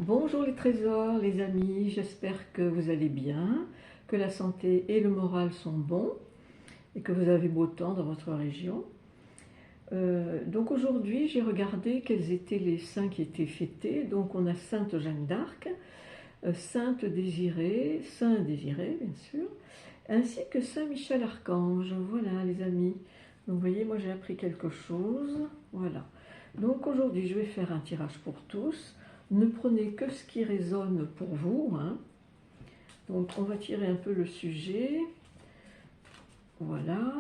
Bonjour les trésors, les amis, j'espère que vous allez bien, que la santé et le moral sont bons et que vous avez beau temps dans votre région. Donc aujourd'hui, j'ai regardé quels étaient les saints qui étaient fêtés. Donc on a Sainte Jeanne d'Arc, Sainte Désirée, Saint Désiré bien sûr, ainsi que Saint Michel Archange. Voilà les amis. Donc vous voyez, moi j'ai appris quelque chose. Voilà. Donc aujourd'hui, je vais faire un tirage pour tous. Ne prenez que ce qui résonne pour vous, hein. Donc on va tirer un peu le sujet. Voilà.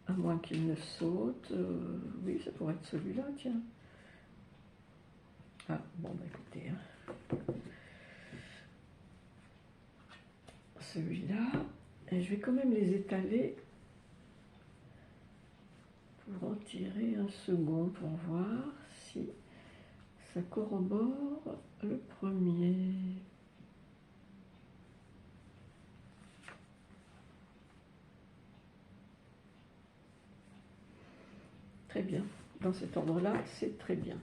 À moins qu'il ne saute. Oui, ça pourrait être celui-là, tiens. Ah, bon, bah écoutez. Hein. Celui-là. Et je vais quand même les étaler pour en tirer un second pour voir si ça corrobore le premier. Très bien. Dans cet ordre-là, c'est très bien.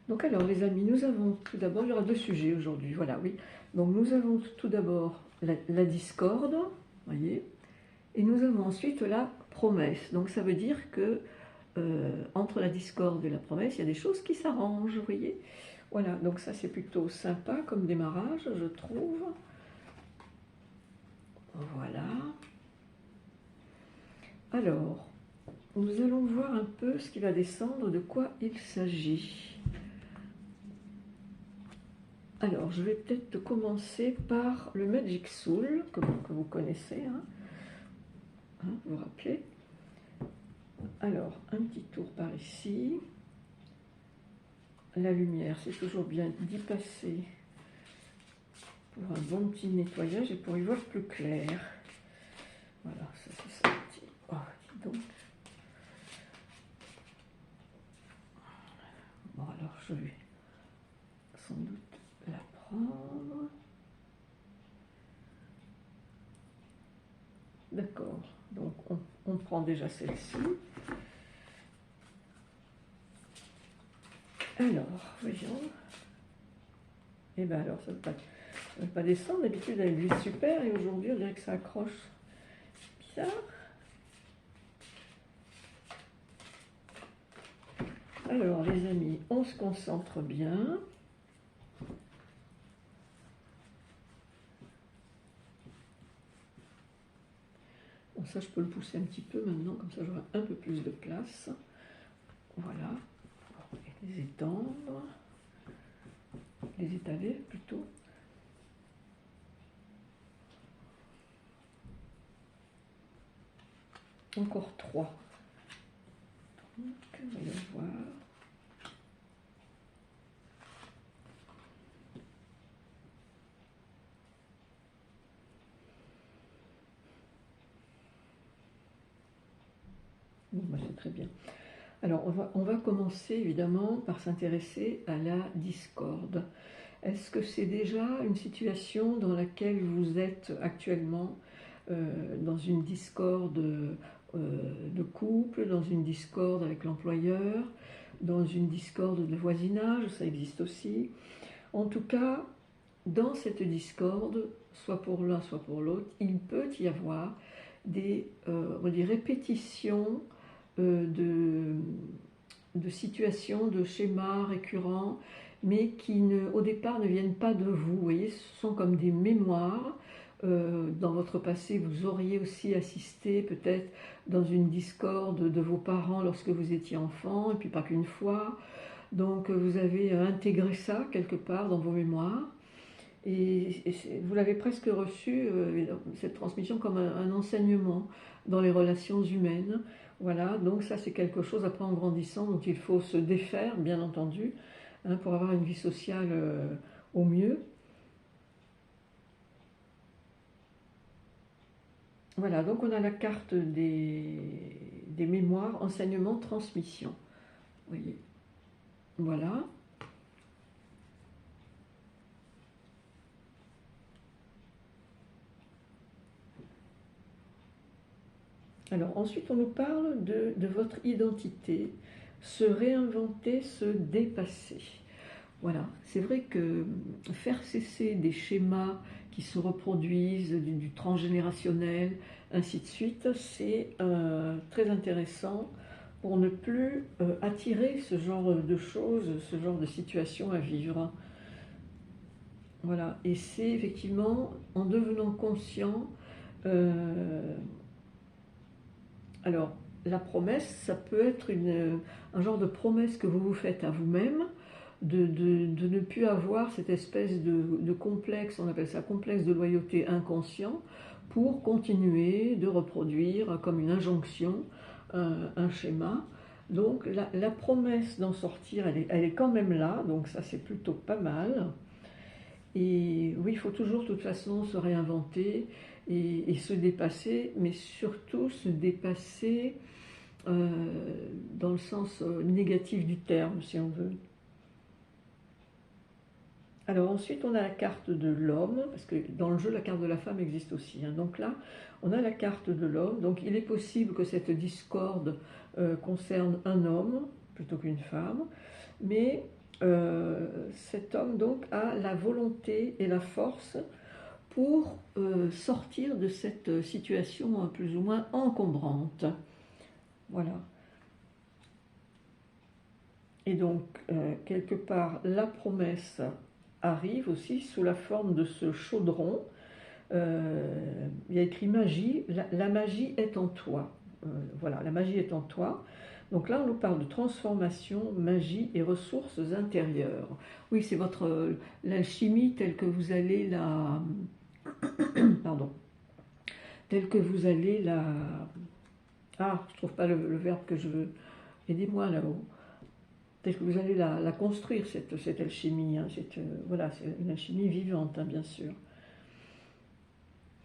Donc alors les amis, nous avons tout d'abord, il y aura deux sujets aujourd'hui, voilà, oui. Donc nous avons tout d'abord la discorde, voyez, et nous avons ensuite la promesse. Donc ça veut dire que entre la discorde et la promesse, il y a des choses qui s'arrangent, vous voyez. Voilà, donc ça c'est plutôt sympa comme démarrage, je trouve. Voilà. Alors, nous allons voir un peu ce qui va descendre, de quoi il s'agit. Alors, je vais peut-être commencer par le Magic Soul, que vous connaissez, hein. Vous vous rappelez. Alors, un petit tour par ici. La lumière, c'est toujours bien d'y passer pour un bon petit nettoyage et pour y voir plus clair. Voilà, ça c'est sorti. Oh, dis donc. Bon, alors je vais sans doute la prendre. D'accord, donc on prend déjà celle-ci. Alors, voyons. Et bien alors, ça ne va pas descendre. D'habitude, elle glisse super et aujourd'hui, on dirait que ça accroche. C'est bizarre. Alors, les amis, on se concentre bien. Bon, ça, je peux le pousser un petit peu maintenant, comme ça, j'aurai un peu plus de place. Voilà. Les étendre. Les étaler, plutôt. Encore 3. Donc, voyons voir. Bon, bah, c'est très bien. Alors, on va commencer évidemment par s'intéresser à la discorde. Est-ce que c'est déjà une situation dans laquelle vous êtes actuellement, dans une discorde de couple, dans une discorde avec l'employeur, dans une discorde de voisinage, ça existe aussi. En tout cas, dans cette discorde, soit pour l'un, soit pour l'autre, il peut y avoir des répétitions de situations, de schémas récurrents, mais qui au départ ne viennent pas de vous. Vous voyez, ce sont comme des mémoires. Dans votre passé, vous auriez aussi assisté peut-être dans une discorde de vos parents lorsque vous étiez enfant, et puis pas qu'une fois. Donc vous avez intégré ça quelque part dans vos mémoires. Et vous l'avez presque reçu, cette transmission, comme un enseignement dans les relations humaines. Voilà, donc ça c'est quelque chose après en grandissant dont il faut se défaire, bien entendu, hein, pour avoir une vie sociale au mieux. Voilà, donc on a la carte des mémoires, enseignement, transmission. Vous voyez, voilà. Alors ensuite on nous parle de votre identité, se réinventer, se dépasser. Voilà, c'est vrai que faire cesser des schémas qui se reproduisent, du transgénérationnel, ainsi de suite, c'est très intéressant pour ne plus attirer ce genre de choses, ce genre de situation à vivre. Voilà, et c'est effectivement en devenant conscient. euh, alors, la promesse, ça peut être un genre de promesse que vous vous faites à vous-même, de ne plus avoir cette espèce de complexe, on appelle ça complexe de loyauté inconscient, pour continuer de reproduire comme une injonction un schéma. Donc la promesse d'en sortir, elle est quand même là, donc ça c'est plutôt pas mal. Et oui, il faut toujours de toute façon se réinventer et se dépasser, mais surtout se dépasser dans le sens négatif du terme, si on veut. Alors ensuite, on a la carte de l'homme, parce que dans le jeu, la carte de la femme existe aussi, hein. Donc là, on a la carte de l'homme. Donc il est possible que cette discorde concerne un homme plutôt qu'une femme, mais cet homme donc a la volonté et la force pour sortir de cette situation plus ou moins encombrante. Voilà. Et donc, quelque part, la promesse arrive aussi sous la forme de ce chaudron. Il y a écrit magie, la magie est en toi. Voilà, la magie est en toi. Donc là, on nous parle de transformation, magie et ressources intérieures. Oui, c'est votre l'alchimie telle que vous allez la, pardon, telle que vous allez la. Ah, je trouve pas le verbe que je veux. Aidez-moi là-haut. Telle que vous allez la construire cette alchimie. Hein, voilà, c'est une alchimie vivante, hein, bien sûr.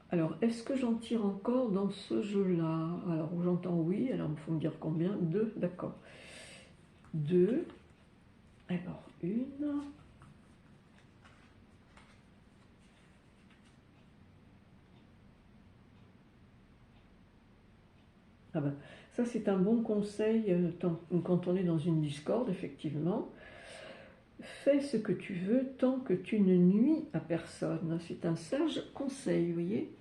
Alors, est-ce que j'en tire encore dans ce jeu-là? Alors, j'entends oui, alors il faut me dire combien? Deux, d'accord. Deux, alors une. Ah ben, ça c'est un bon conseil quand on est dans une discorde, effectivement. Fais ce que tu veux tant que tu ne nuis à personne. C'est un sage conseil, vous voyez?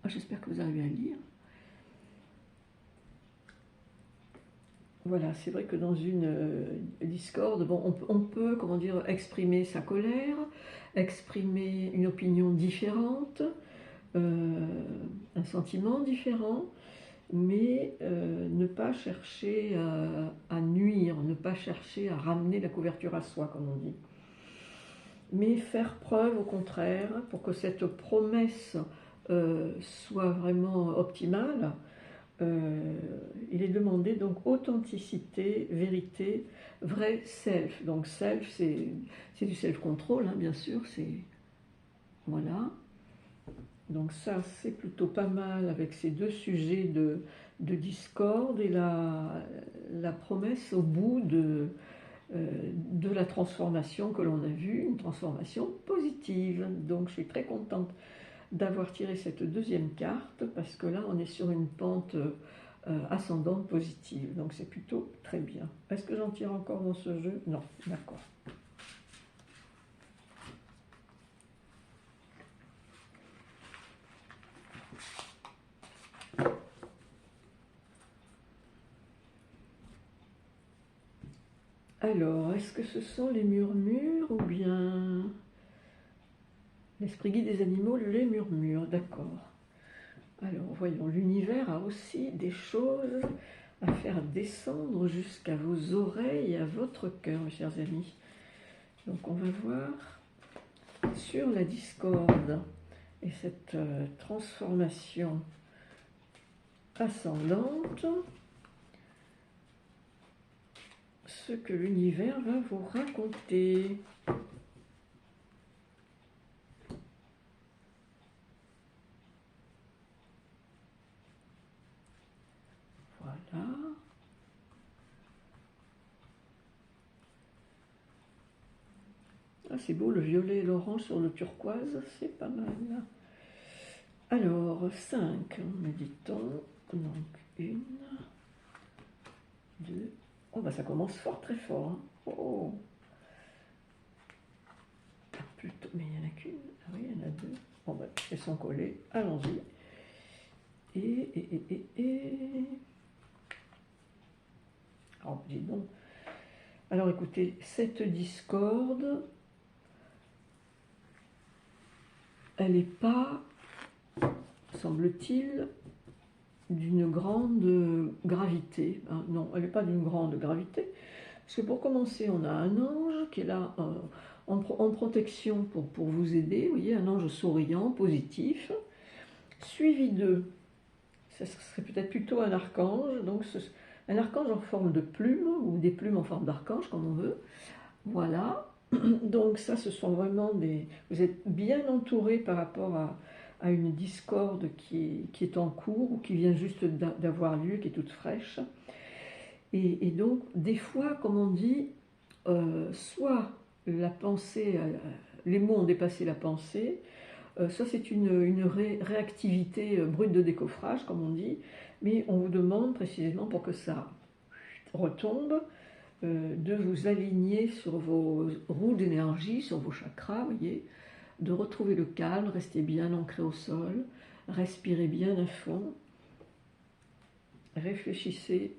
Ah, j'espère que vous arrivez à lire. Voilà, c'est vrai que dans une discorde, bon, on peut, comment dire, exprimer sa colère, exprimer une opinion différente, euh, un sentiment différent, mais ne pas chercher à nuire, ne pas chercher à ramener la couverture à soi, comme on dit. Mais faire preuve, au contraire, pour que cette promesse soit vraiment optimale. Euh, il est demandé donc authenticité, vérité, vrai self. Donc self, c'est du self-control, hein, bien sûr. Voilà. Donc ça, c'est plutôt pas mal avec ces deux sujets de discorde et la promesse au bout de la transformation que l'on a vue, une transformation positive. Donc je suis très contente d'avoir tiré cette deuxième carte parce que là on est sur une pente ascendante positive, donc c'est plutôt très bien. Est-ce que j'en tire encore dans ce jeu? Non, d'accord. Alors, est-ce que ce sont les murmures ou bien l'esprit guide des animaux, les murmures? D'accord. Alors, voyons, l'univers a aussi des choses à faire descendre jusqu'à vos oreilles et à votre cœur, mes chers amis. Donc, on va voir sur la discorde et cette transformation ascendante, ce que l'univers va vous raconter. Voilà. Ah, c'est beau, le violet et l'orange sur le turquoise, c'est pas mal. Alors, 5, méditons. Donc, une, deux. Oh, bah ça commence fort, très fort. Hein. Oh. plutôt, mais il n'y en a qu'une. Ah oui, il y en a deux. Bon, ben, elles sont collées. Allons-y. Et. Oh, dis donc. Alors écoutez, cette discorde, elle n'est pas, semble-t-il, d'une grande gravité. Hein. Non, elle n'est pas d'une grande gravité. Parce que pour commencer, on a un ange qui est là en protection pour vous aider. Vous voyez, un ange souriant, positif. Suivi de, ça serait peut-être plutôt un archange. Donc un archange en forme de plume, ou des plumes en forme d'archange, comme on veut. Voilà. Donc ça, ce sont vraiment des... Vous êtes bien entouré par rapport à une discorde qui est en cours ou qui vient juste d'avoir lieu, qui est toute fraîche. Et donc, des fois, comme on dit, soit la pensée, les mots ont dépassé la pensée, soit c'est une réactivité brute de décoffrage, comme on dit, mais on vous demande précisément pour que ça retombe, de vous aligner sur vos roues d'énergie, sur vos chakras, vous voyez, de retrouver le calme, restez bien ancré au sol, respirez bien à fond, réfléchissez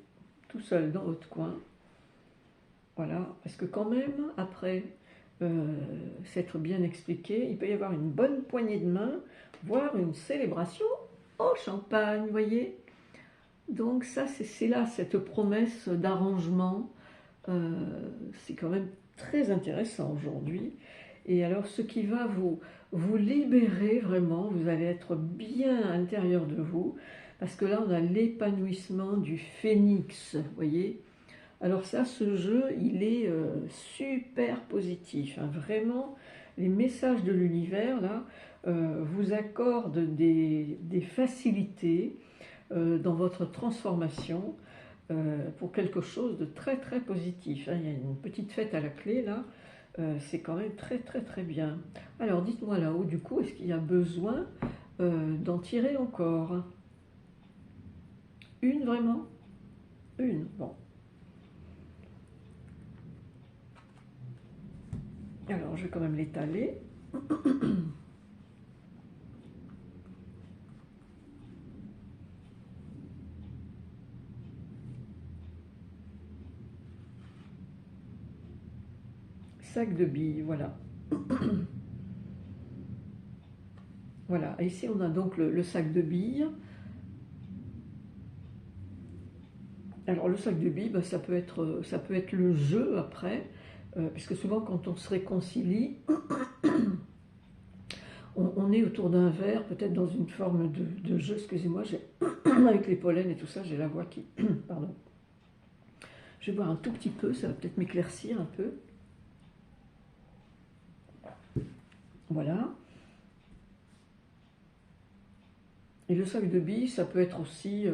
tout seul dans votre coin. Voilà, parce que quand même, après s'être bien expliqué, il peut y avoir une bonne poignée de main, voire une célébration au champagne, vous voyez. Donc ça, c'est là, cette promesse d'arrangement, c'est quand même très intéressant aujourd'hui. Et alors, ce qui va vous libérer vraiment, vous allez être bien à l'intérieur de vous, parce que là, on a l'épanouissement du phénix, vous voyez. Alors ça, ce jeu, il est super positif, hein. Vraiment, les messages de l'univers, là, vous accordent des facilités dans votre transformation pour quelque chose de très très positif, hein. Il y a une petite fête à la clé, là, c'est quand même très très très bien. Alors, dites-moi là-haut, du coup, est-ce qu'il y a besoin d'en tirer encore? Une, vraiment? Une, bon. Alors, je vais quand même l'étaler. Sac de billes, voilà. Voilà, et ici on a donc le sac de billes. Alors le sac de billes, ben, ça peut être le jeu après, puisque souvent quand on se réconcilie, on est autour d'un verre, peut-être dans une forme de jeu, excusez-moi, avec les pollens et tout ça, j'ai la voix qui... Pardon. Je vais boire un tout petit peu, ça va peut-être m'éclaircir un peu. Voilà. Et le sac de billes, ça peut être aussi,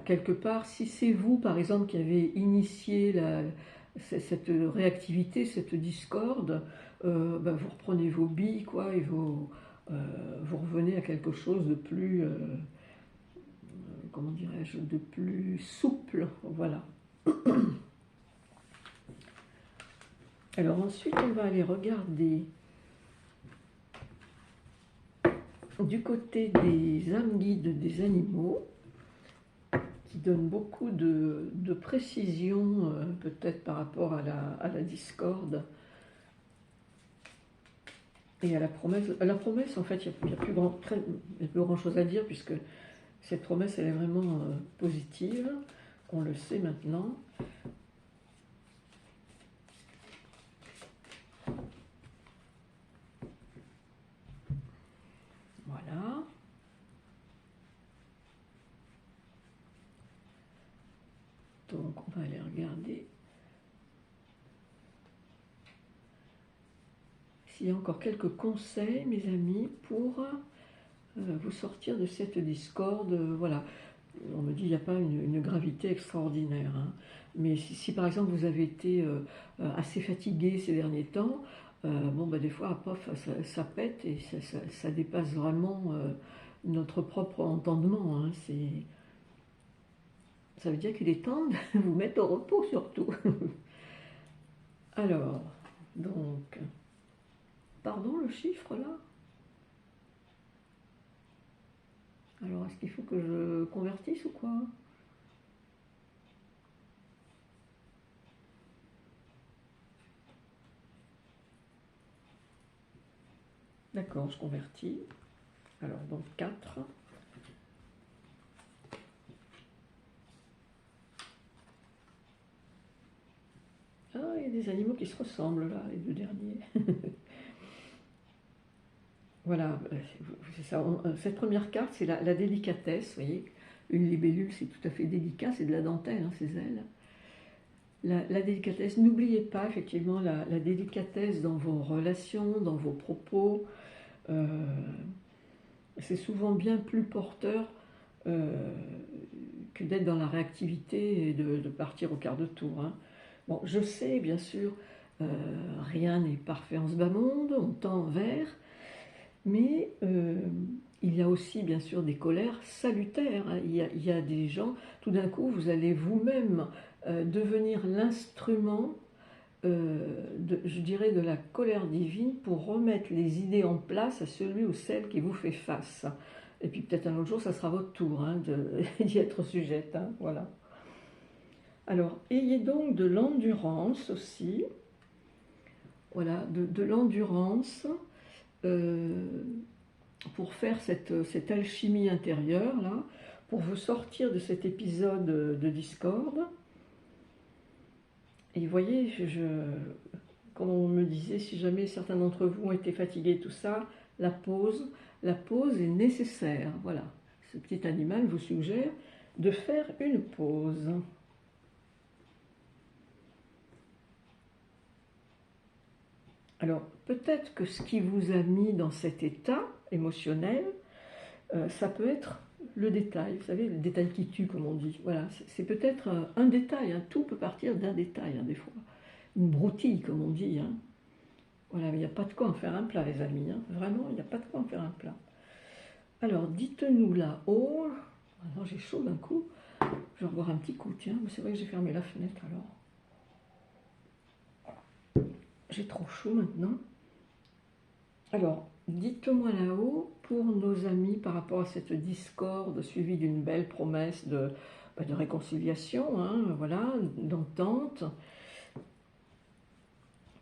quelque part, si c'est vous, par exemple, qui avez initié cette réactivité, cette discorde, vous reprenez vos billes, quoi, et vous revenez à quelque chose de plus, comment dirais-je, de plus souple, voilà. Alors ensuite, on va aller regarder du côté des âmes guides des animaux, qui donnent beaucoup de précision, peut-être par rapport à la discorde et à la promesse. La promesse, en fait, il n'y a plus grand chose à dire, puisque cette promesse, elle est vraiment positive. On le sait maintenant. Voilà. Donc, on va aller regarder s'il y a encore quelques conseils, mes amis, pour vous sortir de cette discorde. Voilà. On me dit qu'il n'y a pas une gravité extraordinaire, hein. Mais si par exemple vous avez été assez fatigué ces derniers temps, des fois, pof, ça pète et ça dépasse vraiment notre propre entendement, hein. Ça veut dire qu'il est temps de vous mettre au repos surtout. Alors, donc, pardon, le chiffre là? Alors, est-ce qu'il faut que je convertisse ou quoi? D'accord, je convertis. Alors, donc 4. Ah, il y a des animaux qui se ressemblent là, les deux derniers. Voilà, c'est ça. Cette première carte, c'est la délicatesse, vous voyez. Une libellule, c'est tout à fait délicat, c'est de la dentelle, hein, ces ailes. La délicatesse, n'oubliez pas effectivement la délicatesse dans vos relations, dans vos propos. Euh, c'est souvent bien plus porteur euh, que d'être dans la réactivité et de partir au quart de tour, hein. Bon, je sais, bien sûr, euh, rien n'est parfait en ce bas monde, on tend vers, mais il y a aussi, bien sûr, des colères salutaires, hein. Il y a des gens, tout d'un coup, vous allez vous-même devenir l'instrument, je dirais, de la colère divine pour remettre les idées en place à celui ou celle qui vous fait face. Et puis peut-être un autre jour, ça sera votre tour, hein, d'y être sujette, hein, voilà. Alors, ayez donc de l'endurance aussi, voilà, de l'endurance euh, pour faire cette alchimie intérieure, là, pour vous sortir de cet épisode de discorde. Et vous voyez, quand on me disait, si jamais certains d'entre vous ont été fatigués, tout ça, la pause est nécessaire. Voilà, ce petit animal vous suggère de faire une pause. Alors, peut-être que ce qui vous a mis dans cet état émotionnel, ça peut être le détail, vous savez, le détail qui tue, comme on dit. Voilà, c'est peut-être un détail, hein. Tout peut partir d'un détail, hein, des fois. Une broutille, comme on dit, hein. Voilà, mais il n'y a pas de quoi en faire un plat, les amis, hein. Vraiment, il n'y a pas de quoi en faire un plat. Alors, dites-nous là-haut. Alors, j'ai chaud d'un coup. Je vais boire un petit coup, tiens. C'est vrai que j'ai fermé la fenêtre, alors. J'ai trop chaud maintenant. Alors, dites-moi là-haut, pour nos amis, par rapport à cette discorde suivie d'une belle promesse de réconciliation, hein, voilà, d'entente,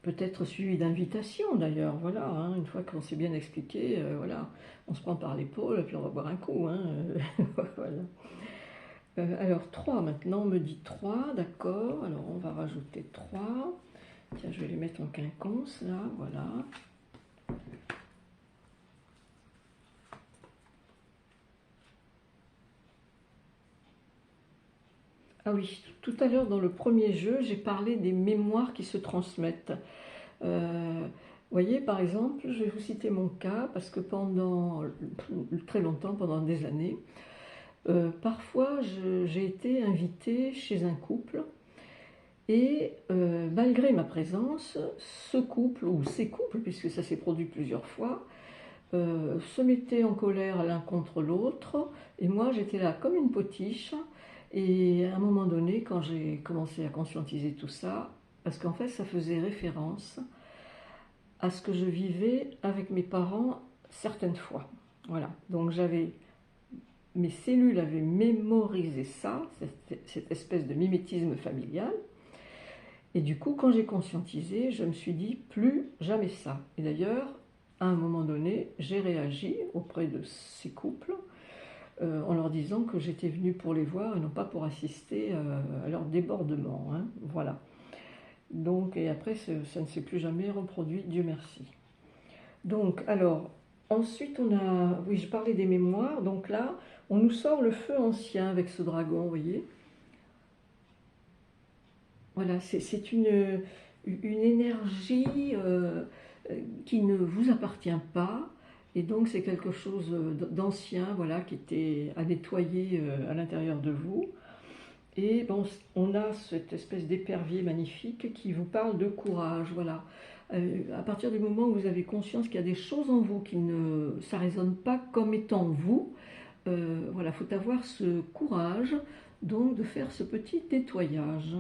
peut-être suivie d'invitation d'ailleurs, voilà, hein, une fois qu'on s'est bien expliqué, voilà, on se prend par l'épaule et puis on va boire un coup, hein, voilà. Alors 3 maintenant, on me dit 3, d'accord, alors on va rajouter 3. Tiens, je vais les mettre en quinconce là, voilà. Ah oui, tout à l'heure dans le premier jeu, j'ai parlé des mémoires qui se transmettent. Vous voyez, par exemple, je vais vous citer mon cas, parce que pendant très longtemps, pendant des années, parfois j'ai été invitée chez un couple, et malgré ma présence, ce couple, ou ces couples, puisque ça s'est produit plusieurs fois, se mettaient en colère l'un contre l'autre, et moi j'étais là comme une potiche. Et à un moment donné, quand j'ai commencé à conscientiser tout ça, parce qu'en fait ça faisait référence à ce que je vivais avec mes parents certaines fois. Voilà, donc mes cellules avaient mémorisé ça, cette espèce de mimétisme familial. Et du coup, quand j'ai conscientisé, je me suis dit plus jamais ça. Et d'ailleurs, à un moment donné, j'ai réagi auprès de ces couples en leur disant que j'étais venue pour les voir et non pas pour assister à leur débordement, hein. Voilà. Donc, et après, ça ne s'est plus jamais reproduit, Dieu merci. Donc, alors, ensuite, oui, je parlais des mémoires, donc là, on nous sort le feu ancien avec ce dragon, vous voyez. Voilà, c'est une énergie qui ne vous appartient pas, et donc c'est quelque chose d'ancien, voilà, qui était à nettoyer à l'intérieur de vous. Et bon, on a cette espèce d'épervier magnifique qui vous parle de courage, voilà. À partir du moment où vous avez conscience qu'il y a des choses en vous qui ça résonne pas comme étant vous, voilà, faut avoir ce courage, donc de faire ce petit nettoyage.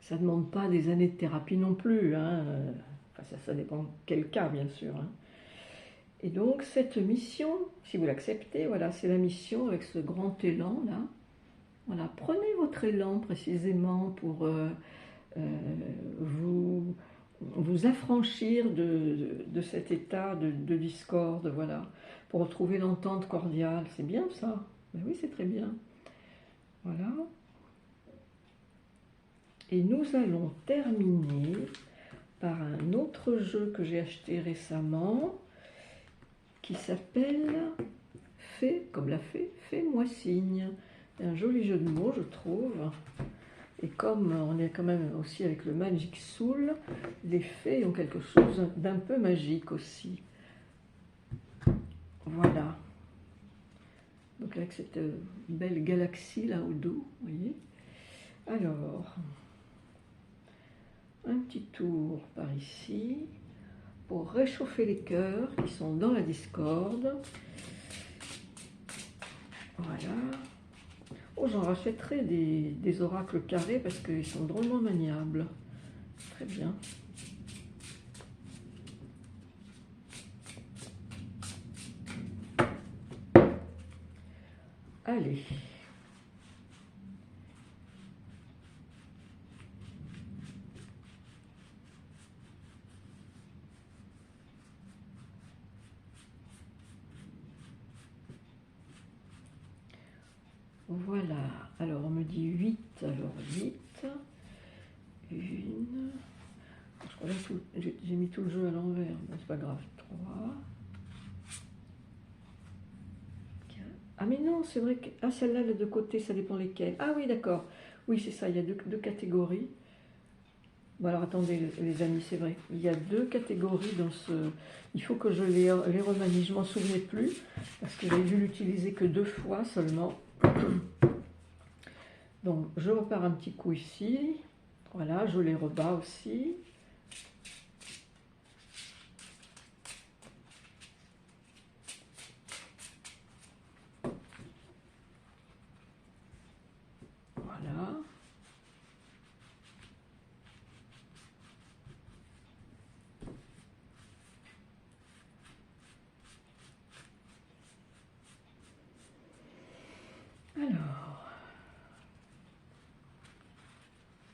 Ça ne demande pas des années de thérapie non plus, hein. Enfin, ça dépend quel cas, bien sûr, hein. Et donc, cette mission, si vous l'acceptez, voilà, c'est la mission avec ce grand élan, là. Voilà, prenez votre élan précisément pour vous, vous affranchir de cet état de discorde, voilà, pour retrouver l'entente cordiale. C'est bien ça? Ben oui, c'est très bien. Voilà. Et nous allons terminer par un autre jeu que j'ai acheté récemment, qui s'appelle Fais, comme la fée, fais-moi signe. Un joli jeu de mots, je trouve. Et comme on est quand même aussi avec le Magic Soul, les fées ont quelque chose d'un peu magique aussi. Voilà. Donc avec cette belle galaxie là au dos, vous voyez. Alors, un petit tour par ici pour réchauffer les cœurs qui sont dans la discorde. Voilà. Oh, j'en rachèterai des oracles carrés parce qu'ils sont drôlement maniables. Très bien. Allez. Voilà, alors on me dit 8, alors 8, une, je crois que j'ai mis tout le jeu à l'envers, mais c'est pas grave, 3, 4, ah mais non, c'est vrai que, ah celle-là, les deux côtés, ça dépend lesquels, ah oui d'accord, oui c'est ça, il y a deux catégories. Bon alors attendez les amis, c'est vrai, il y a deux catégories dans ce, il faut que je les remanie, je m'en souvenais plus, parce que j'ai dû l'utiliser que 2 fois seulement. Donc je repars un petit coup ici, voilà, je les rebats aussi. Voilà. Alors,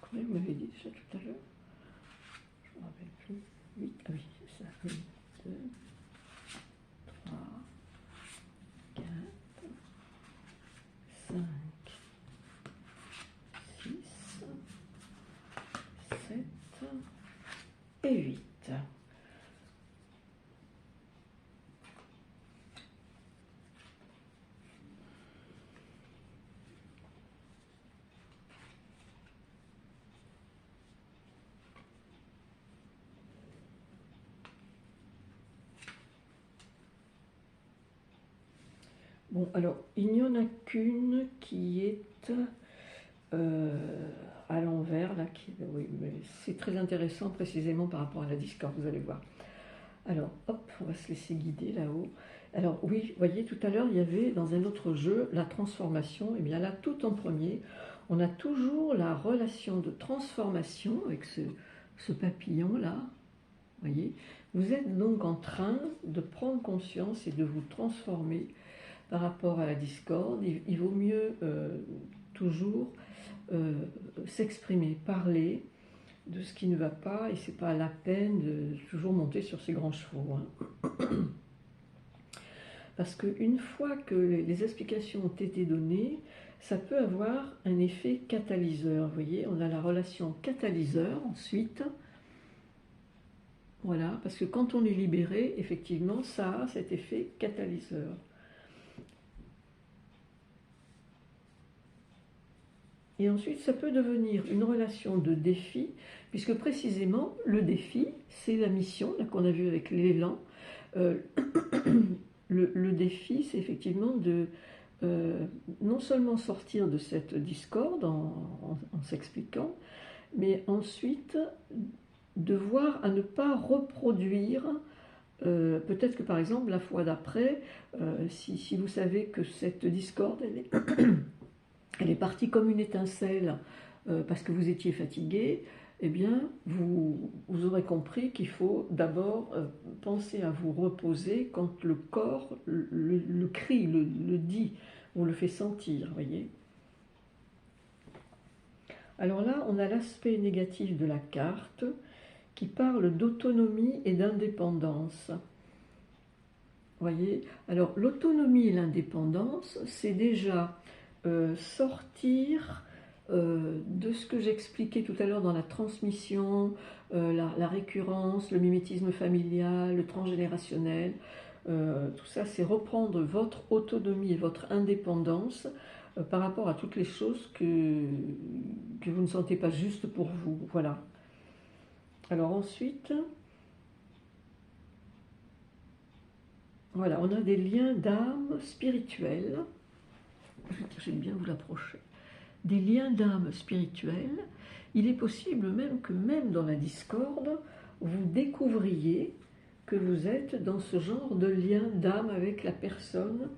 combien vous m'avez dit déjà tout à l'heure? Je ne me rappelle plus. 8, ah oui, c'est ça. 1, 2, 3, 4, 5, 6, 7 et 8. Bon, alors, il n'y en a qu'une qui est à l'envers, là, oui, mais c'est très intéressant précisément par rapport à la discorde, vous allez voir. Alors, hop, on va se laisser guider là-haut. Alors, oui, vous voyez, tout à l'heure, il y avait dans un autre jeu la transformation. Et bien là, tout en premier, on a toujours la relation de transformation avec ce papillon-là. Vous voyez, vous êtes donc en train de prendre conscience et de vous transformer par rapport à la discorde. Il vaut mieux toujours s'exprimer, parler de ce qui ne va pas, et c'est pas la peine de toujours monter sur ses grands chevaux, hein. Parce qu'une fois que les explications ont été données, ça peut avoir un effet catalyseur. Vous voyez, on a la relation catalyseur ensuite. Voilà, parce que quand on est libéré, effectivement, ça a cet effet catalyseur. Et ensuite, ça peut devenir une relation de défi, puisque précisément, le défi, c'est la mission, là qu'on a vu avec l'élan. Le défi, c'est effectivement de non seulement sortir de cette discorde en s'expliquant, mais ensuite de voir à ne pas reproduire, peut-être que par exemple, la fois d'après, si vous savez que cette discorde, elle est partie comme une étincelle parce que vous étiez fatigué, eh bien, vous aurez compris qu'il faut d'abord penser à vous reposer quand le corps le crie, le dit, vous le fait sentir, voyez. Alors là, on a l'aspect négatif de la carte qui parle d'autonomie et d'indépendance. Voyez, alors l'autonomie et l'indépendance, c'est déjà sortir de ce que j'expliquais tout à l'heure dans la transmission, la récurrence, le mimétisme familial, le transgénérationnel. Tout ça, c'est reprendre votre autonomie et votre indépendance par rapport à toutes les choses que vous ne sentez pas justes pour vous. Voilà. Alors ensuite, voilà, on a des liens d'âme spirituels. Je vais bien vous l'approcher. Des liens d'âme spirituels. Il est possible même dans la discorde, vous découvriez que vous êtes dans ce genre de lien d'âme avec la personne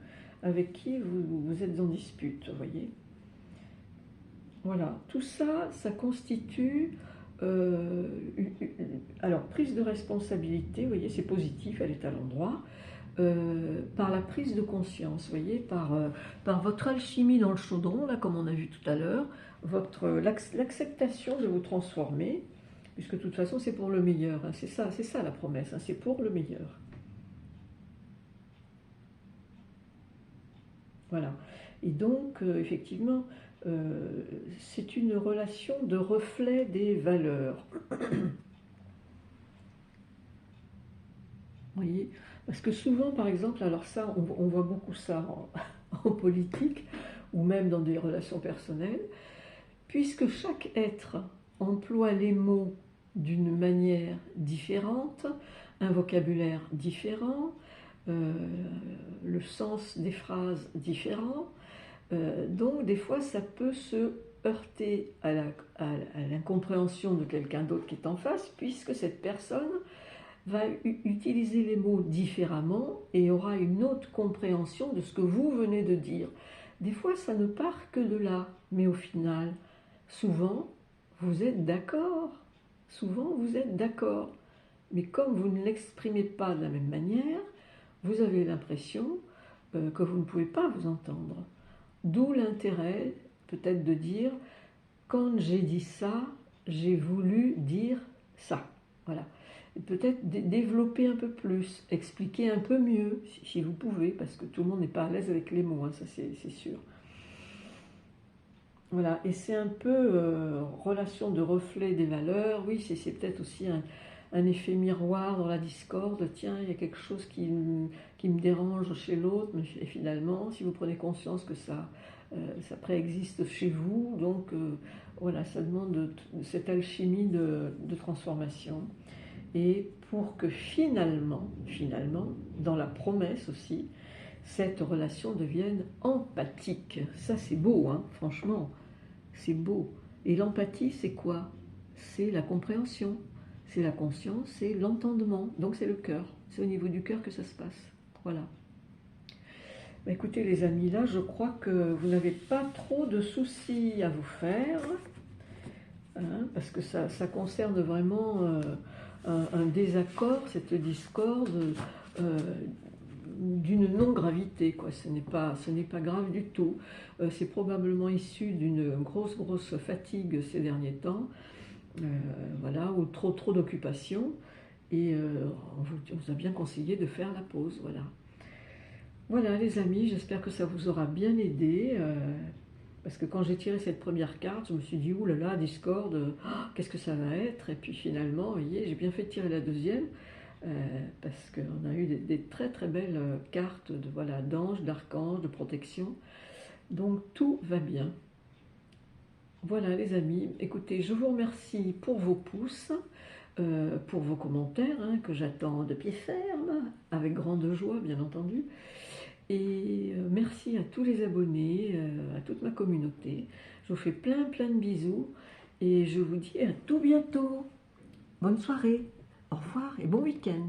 avec qui vous êtes en dispute, vous voyez. Voilà, tout ça, ça constitue alors prise de responsabilité, vous voyez, c'est positif, elle est à l'endroit, par la prise de conscience, vous voyez, par votre alchimie dans le chaudron, là, comme on a vu tout à l'heure, l'acceptation de vous transformer, puisque de toute façon c'est pour le meilleur, hein, c'est ça la promesse, hein, c'est pour le meilleur. Voilà. Et donc, effectivement, c'est une relation de reflet des valeurs. Vous voyez? Parce que souvent, par exemple, alors ça, on voit beaucoup ça en politique, ou même dans des relations personnelles, puisque chaque être emploie les mots d'une manière différente, un vocabulaire différent, le sens des phrases différent, donc des fois ça peut se heurter à l'incompréhension de quelqu'un d'autre qui est en face, puisque cette personne va utiliser les mots différemment et aura une autre compréhension de ce que vous venez de dire. Des fois ça ne part que de là, mais au final, souvent vous êtes d'accord, mais comme vous ne l'exprimez pas de la même manière, vous avez l'impression que vous ne pouvez pas vous entendre. D'où l'intérêt peut-être de dire, quand j'ai dit ça, j'ai voulu dire ça. Voilà. Peut-être développer un peu plus, expliquer un peu mieux, si vous pouvez, parce que tout le monde n'est pas à l'aise avec les mots, hein, ça c'est sûr. Voilà, et c'est un peu relation de reflet des valeurs, oui, c'est peut-être aussi un effet miroir dans la discorde, tiens, il y a quelque chose qui me dérange chez l'autre, et finalement, si vous prenez conscience que ça préexiste chez vous, donc voilà, ça demande cette alchimie de transformation. Et pour que finalement, dans la promesse aussi, cette relation devienne empathique. Ça c'est beau, hein, franchement, c'est beau. Et l'empathie, c'est quoi? C'est la compréhension, c'est la conscience, c'est l'entendement. Donc c'est le cœur, c'est au niveau du cœur que ça se passe. Voilà. Bah, écoutez les amis, là je crois que vous n'avez pas trop de soucis à vous faire, hein, parce que ça concerne vraiment un désaccord, cette discorde d'une non-gravité, quoi. Ce n'est pas grave du tout. C'est probablement issu d'une grosse fatigue ces derniers temps, voilà, ou trop d'occupation, et on vous a bien conseillé de faire la pause, voilà. Voilà les amis, j'espère que ça vous aura bien aidé, parce que quand j'ai tiré cette première carte, je me suis dit, ouh là là, discorde, qu'est-ce que ça va être? Et puis finalement, vous voyez, j'ai bien fait de tirer la deuxième, parce qu'on a eu des très belles cartes voilà, d'anges, d'archanges, de protection. Donc tout va bien. Voilà les amis, écoutez, je vous remercie pour vos pouces, pour vos commentaires, hein, que j'attends de pied ferme, avec grande joie bien entendu. Et merci à tous les abonnés, à toute ma communauté. Je vous fais plein de bisous et je vous dis à tout bientôt. Bonne soirée, au revoir et bon week-end.